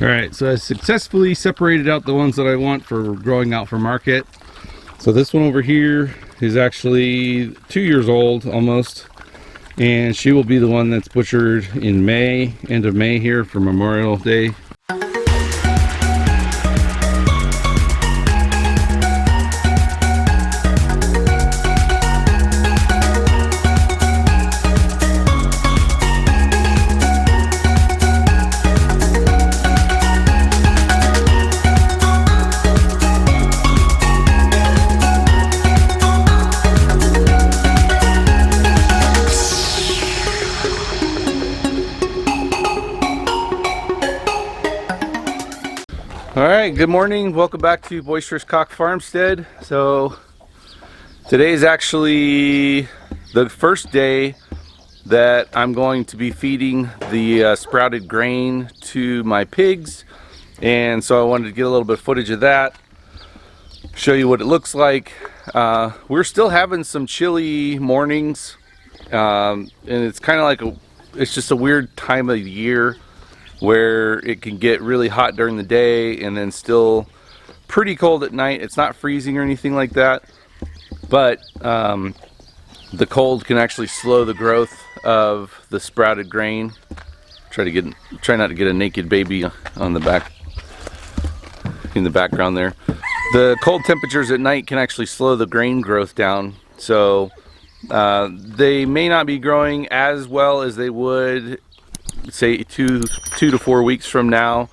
All right, so I successfully separated out the ones that I want for growing out for market. So this one over here is actually 2 years old almost, and she will be the one that's butchered in May, end of May here for Memorial Day. Alright, good morning. Welcome back to Boisterous Cock Farmstead. So today is actually the first day that I'm going to be feeding the sprouted grain to my pigs, and so I wanted to get a little bit of footage of that, show you what it looks like. We're still having some chilly mornings, and it's kind of like it's just a weird time of year where it can get really hot during the day and then still pretty cold at night. It's not freezing or anything like that, but the cold can actually slow the growth of the sprouted grain. Try not to get a naked baby on the back, in the background there. The cold temperatures at night can actually slow the grain growth down, so they may not be growing as well as they would say two to 4 weeks from now,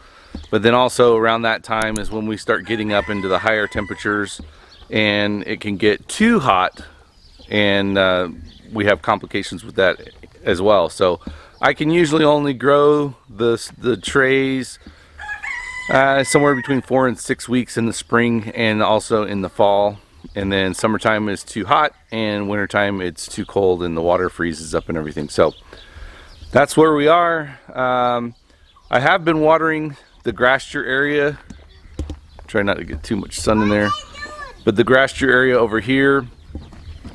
but then also around that time is when we start getting up into the higher temperatures and it can get too hot, and we have complications with that as well. So I can usually only grow the trays somewhere between 4 and 6 weeks in the spring and also in the fall, and then summertime is too hot and wintertime it's too cold and the water freezes up and everything. So that's where we are. I have been watering the grasture area. Try not to get too much sun in there. But the grasture area over here,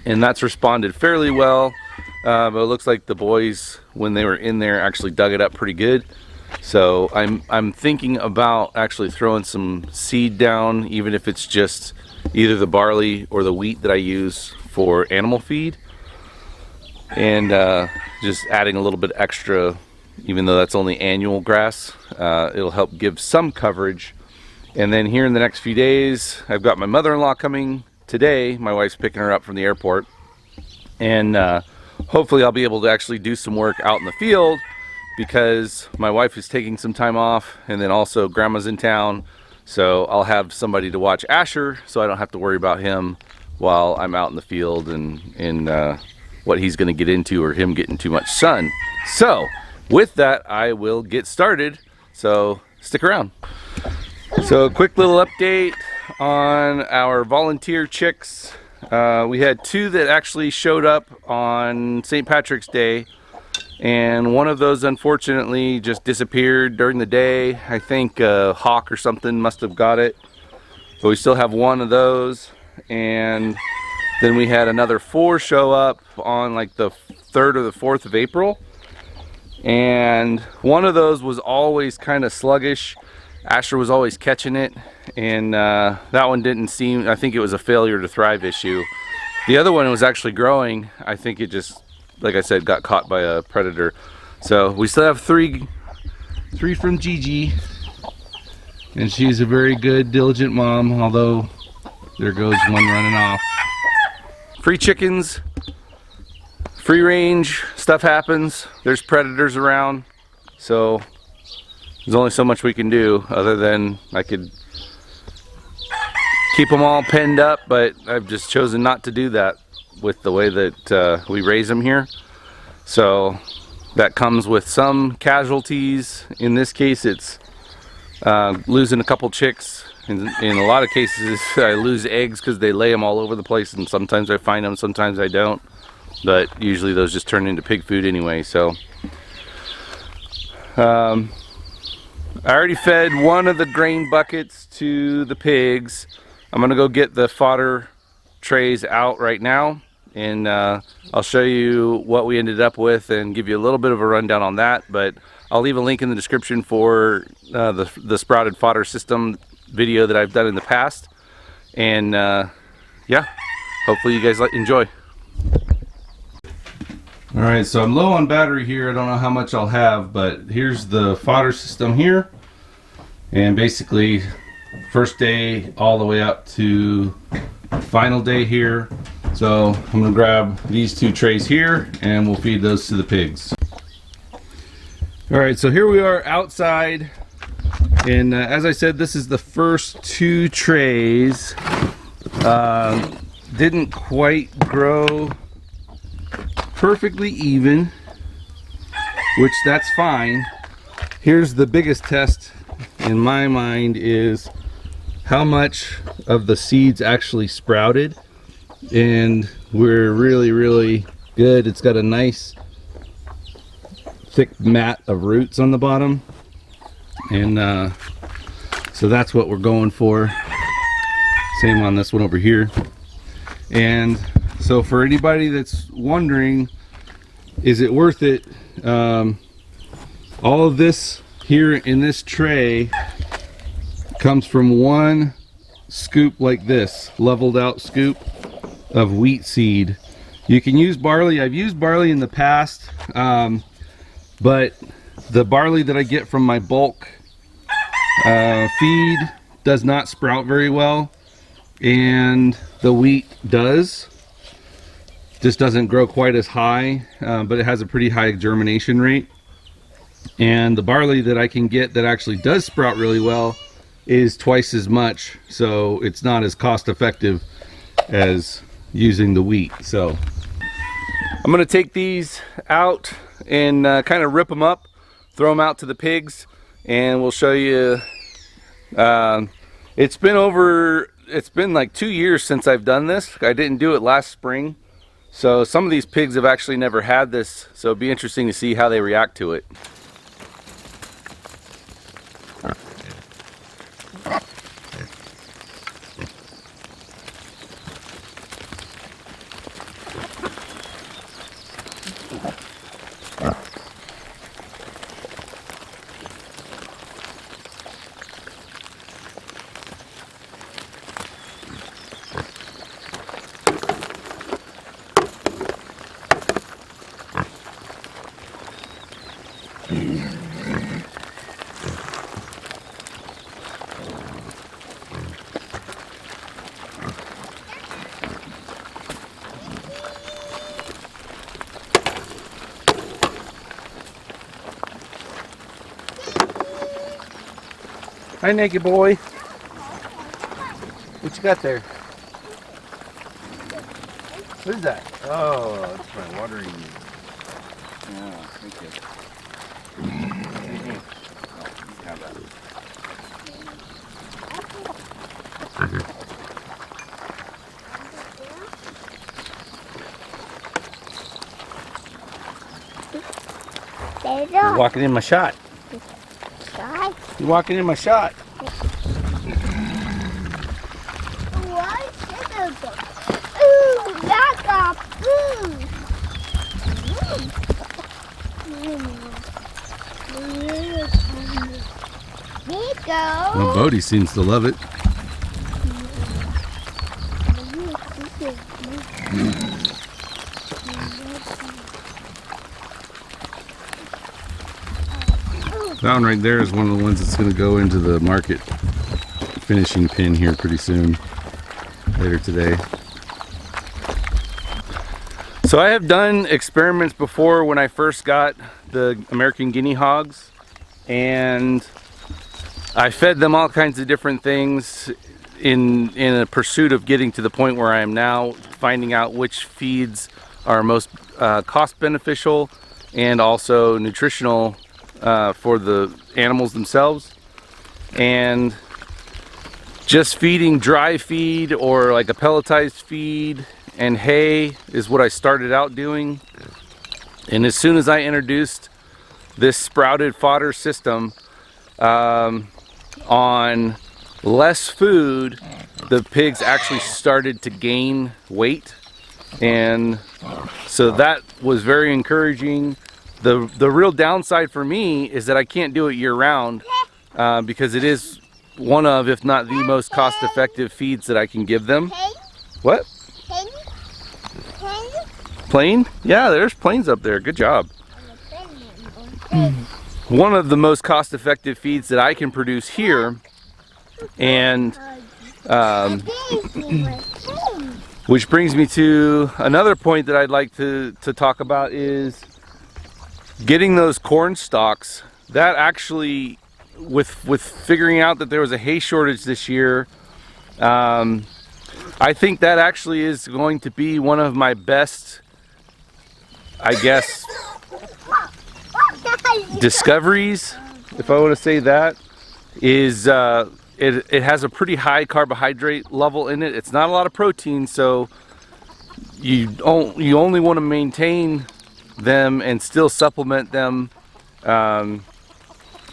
and that's responded fairly well. But it looks like the boys, when they were in there, actually dug it up pretty good. So I'm thinking about actually throwing some seed down, even if it's just either the barley or the wheat that I use for animal feed. And just adding a little bit extra, even though that's only annual grass, it'll help give some coverage. And then here in the next few days, I've got my mother-in-law coming today. My wife's picking her up from the airport, and hopefully I'll be able to actually do some work out in the field, because my wife is taking some time off, and then also grandma's in town, so I'll have somebody to watch Asher, so I don't have to worry about him while I'm out in the field and what he's going to get into, or him getting too much sun. So with that, I will get started, so stick around. So quick little update on our volunteer chicks. We had 2 that actually showed up on St. Patrick's Day, and one of those unfortunately just disappeared during the day. I think a hawk or something must have got it, but we still have one of those. And then we had another 4 show up on like the 3rd or the 4th of April. And one of those was always kind of sluggish. Asher was always catching it. And that one didn't seem, I think it was a failure to thrive issue. The other one was actually growing. I think it just, like I said, got caught by a predator. So we still have 3 from Gigi. And she's a very good, diligent mom, although there goes one running off. Free chickens, free range, stuff happens. There's predators around, so there's only so much we can do, other than I could keep them all penned up, but I've just chosen not to do that with the way that we raise them here. So that comes with some casualties. In this case, it's losing a couple chicks. In a lot of cases, I lose eggs because they lay them all over the place, and sometimes I find them, sometimes I don't. But usually those just turn into pig food anyway. So I already fed one of the grain buckets to the pigs. I'm gonna go get the fodder trays out right now, and I'll show you what we ended up with and give you a little bit of a rundown on that. But I'll leave a link in the description for the sprouted fodder system video that I've done in the past. And yeah, hopefully you guys enjoy. Alright, so I'm low on battery here. I don't know how much I'll have, but here's the fodder system here. And basically, first day all the way up to final day here. So I'm going to grab these two trays here and we'll feed those to the pigs. Alright, so here we are outside. And as I said, this is the first two trays. Didn't quite grow perfectly even, which that's fine. Here's the biggest test in my mind is how much of the seeds actually sprouted, and we're really good. It's got a nice thick mat of roots on the bottom, and so that's what we're going for. Same on this one over here. And so for anybody that's wondering, is it worth it? All of this here in this tray comes from one scoop like this, leveled out scoop of wheat seed. You can use barley. I've used barley in the past, but the barley that I get from my bulk feed does not sprout very well, and the wheat does. Just doesn't grow quite as high, but it has a pretty high germination rate. And the barley that I can get that actually does sprout really well is twice as much, so it's not as cost effective as using the wheat. So I'm going to take these out and kind of rip them up, throw them out to the pigs, and we'll show you. It's been like 2 years since I've done this. I didn't do it last spring. So some of these pigs have actually never had this, so it'd be interesting to see how they react to it. Hi, naked boy. What you got there? What is that? Oh, that's my watering meter. Yeah, thank you. Oh, you can have that. You're walking in my shot. You're walking in my shot. Ooh, that got food. There you go. Well, Bodie seems to love it. That one right there is one of the ones that's going to go into the market finishing pin here pretty soon, later today. So I have done experiments before when I first got the American guinea hogs, and I fed them all kinds of different things in a pursuit of getting to the point where I am now, finding out which feeds are most cost beneficial and also nutritional for the animals themselves. And just feeding dry feed or like a pelletized feed and hay is what I started out doing. And as soon as I introduced this sprouted fodder system on less food, the pigs actually started to gain weight, and so that was very encouraging. The real downside for me is that I can't do it year round because it is one of, if not the most cost-effective feeds that I can give them. What? Plane? Yeah, there's planes up there. Good job. One of the most cost-effective feeds that I can produce here, and which brings me to another point that I'd like to talk about is getting those corn stalks. That actually, with figuring out that there was a hay shortage this year, I think that actually is going to be one of my best, I guess, discoveries, if I want to say that, is it has a pretty high carbohydrate level in it. It's not a lot of protein, so you only want to maintain them and still supplement them.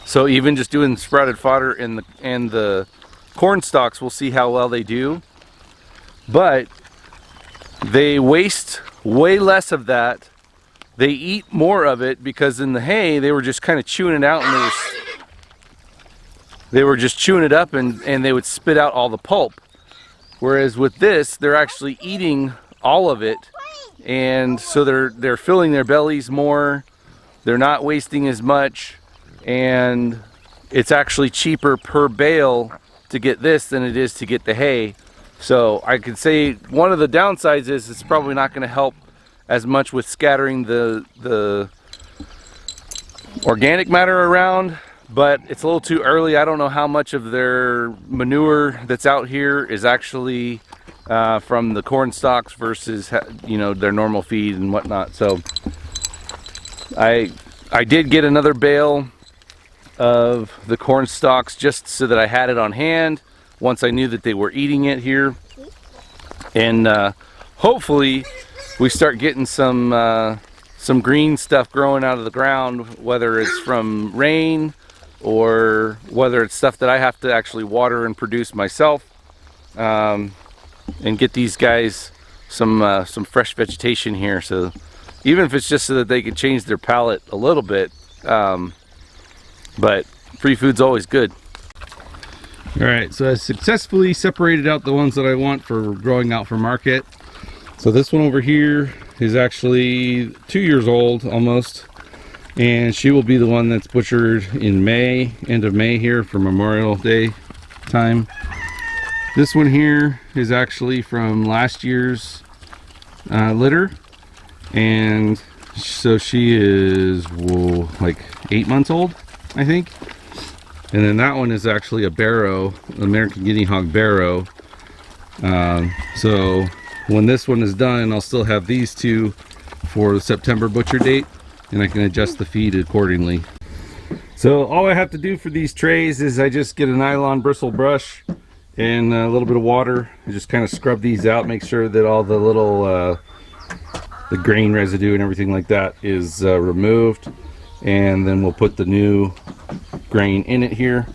So even just doing sprouted fodder and the corn stalks, we'll see how well they do. But they waste way less of that. They eat more of it because in the hay they were just kind of chewing it out, and they were just chewing it up, and they would spit out all the pulp. Whereas with this, they're actually eating all of it, and so they're filling their bellies more. They're not wasting as much, and it's actually cheaper per bale to get this than it is to get the hay. So I could say one of the downsides is it's probably not going to help as much with scattering the organic matter around, but it's a little too early. I don't know how much of their manure that's out here is actually from the corn stalks versus, you know, their normal feed and whatnot. So I did get another bale of the corn stalks just so that I had it on hand once I knew that they were eating it here, and hopefully we start getting some green stuff growing out of the ground, whether it's from rain or whether it's stuff that I have to actually water and produce myself, and get these guys some fresh vegetation here. So even if it's just so that they can change their palate a little bit, but free food's always good. All right, so I successfully separated out the ones that I want for growing out for market. So this one over here is actually 2 years old almost, and she will be the one that's butchered in May, end of May here for Memorial Day time. This one here is actually from last year's litter, and so she is, whoa, like 8 months old, I think. And then that one is actually a barrow, American Guinea Hog barrow. So when this one is done, I'll still have these two for the September butcher date, and I can adjust the feed accordingly. So all I have to do for these trays is I just get a nylon bristle brush and a little bit of water. I just kind of scrub these out, make sure that all the little the grain residue and everything like that is removed, and then we'll put the new grain in it here,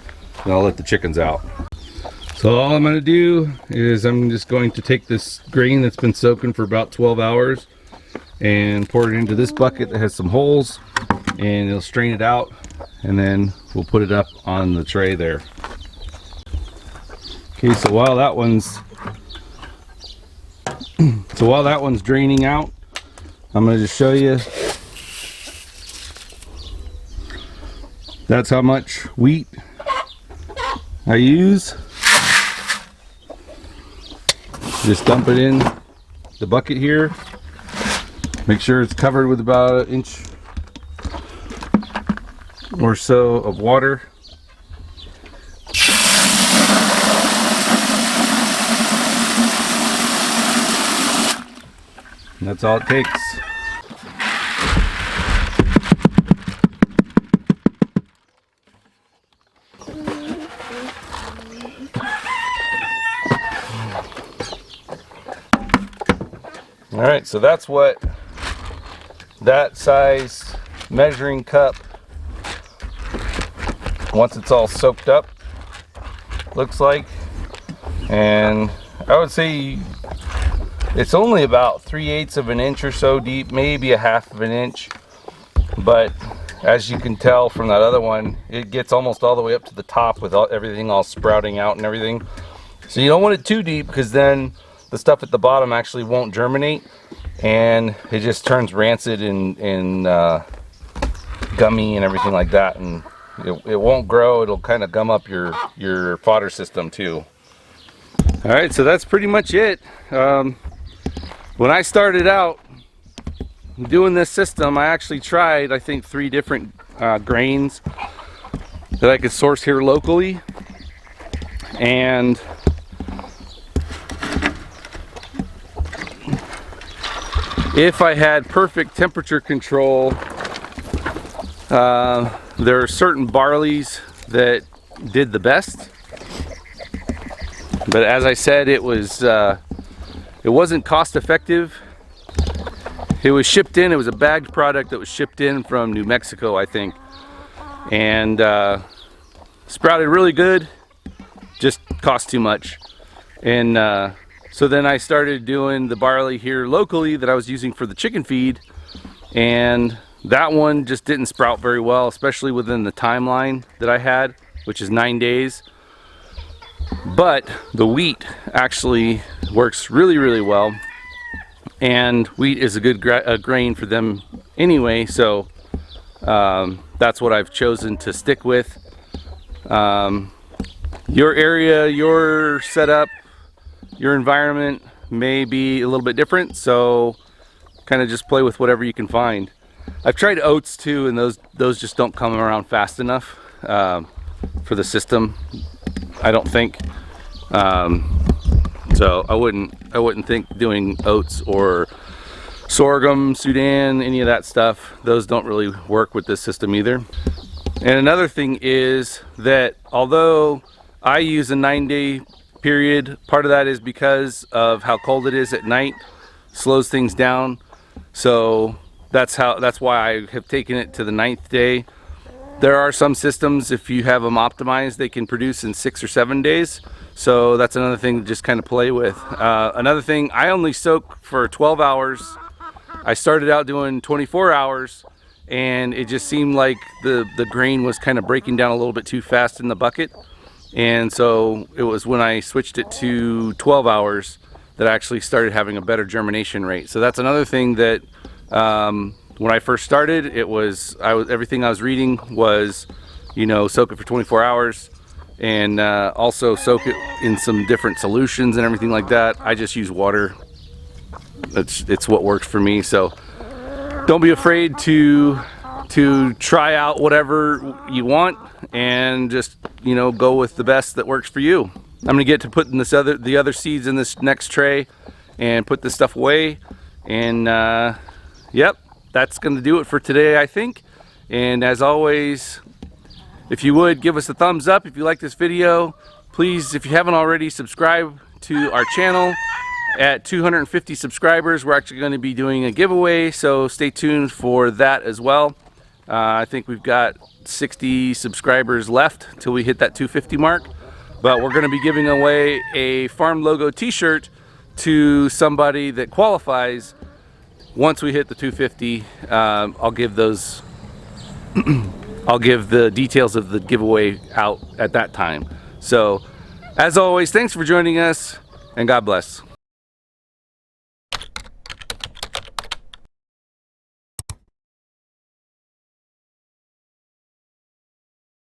and I'll let the chickens out. So all I'm going to do is I'm just going to take this grain that's been soaking for about 12 hours and pour it into this bucket that has some holes, and it'll strain it out, and then we'll put it up on the tray there. Okay, so while that one's draining out, I'm going to just show you. That's how much wheat I use. Just dump it in the bucket here. Make sure it's covered with about 1 inch or so of water. And that's all it takes. All right, so that's what that size measuring cup, once it's all soaked up, looks like. And I would say it's only about 3/8 of an inch or so deep, maybe a 1/2 of an inch. but as you can tell from that other one, it gets almost all the way up to the top with everything all sprouting out and everything. So you don't want it too deep, because then the stuff at the bottom actually won't germinate and it just turns rancid and gummy and everything like that, and it won't grow. It'll kind of gum up your fodder system too. All right, so that's pretty much it. When I started out doing this system, I actually tried, I think, 3 different grains that I could source here locally, and if I had perfect temperature control, there are certain barleys that did the best. But as I said, it wasn't cost effective. It was shipped in. It was a bagged product that was shipped in from New Mexico, I think, and sprouted really good. Just cost too much. And so then I started doing the barley here locally that I was using for the chicken feed, and that one just didn't sprout very well, especially within the timeline that I had, which is 9 days. But the wheat actually works really, really well, and wheat is a good grain for them anyway, so that's what I've chosen to stick with. Your area, your setup, your environment may be a little bit different, so kind of just play with whatever you can find. I've tried oats too, and those just don't come around fast enough for the system, I don't think. So I wouldn't think doing oats or sorghum, Sudan, any of that stuff. Those don't really work with this system either. And another thing is that although I use a 9-day period, part of that is because of how cold it is at night, slows things down. So that's why I have taken it to the 9th day. There are some systems, if you have them optimized, they can produce in 6 or 7 days. So that's another thing to just kind of play with. Another thing, I only soak for 12 hours. I started out doing 24 hours, and it just seemed like the grain was kind of breaking down a little bit too fast in the bucket. And so it was when I switched it to 12 hours that I actually started having a better germination rate. So that's another thing that when I first started, everything I was reading was, soak it for 24 hours and also soak it in some different solutions and everything like that. I just use water. It's what works for me. So don't be afraid to try out whatever you want, and just go with the best that works for you. I'm gonna get to putting the other seeds in this next tray and put this stuff away, and yep, that's gonna do it for today, I think. And as always, if you would give us a thumbs up if you like this video. Please, if you haven't already, subscribe to our channel. At 250 subscribers, we're actually going to be doing a giveaway, so stay tuned for that as well. I think we've got 60 subscribers left till we hit that 250 mark, but we're going to be giving away a farm logo t-shirt to somebody that qualifies. Once we hit the 250, I'll give those I'll give the details of the giveaway out at that time. So as always, thanks for joining us, and God bless.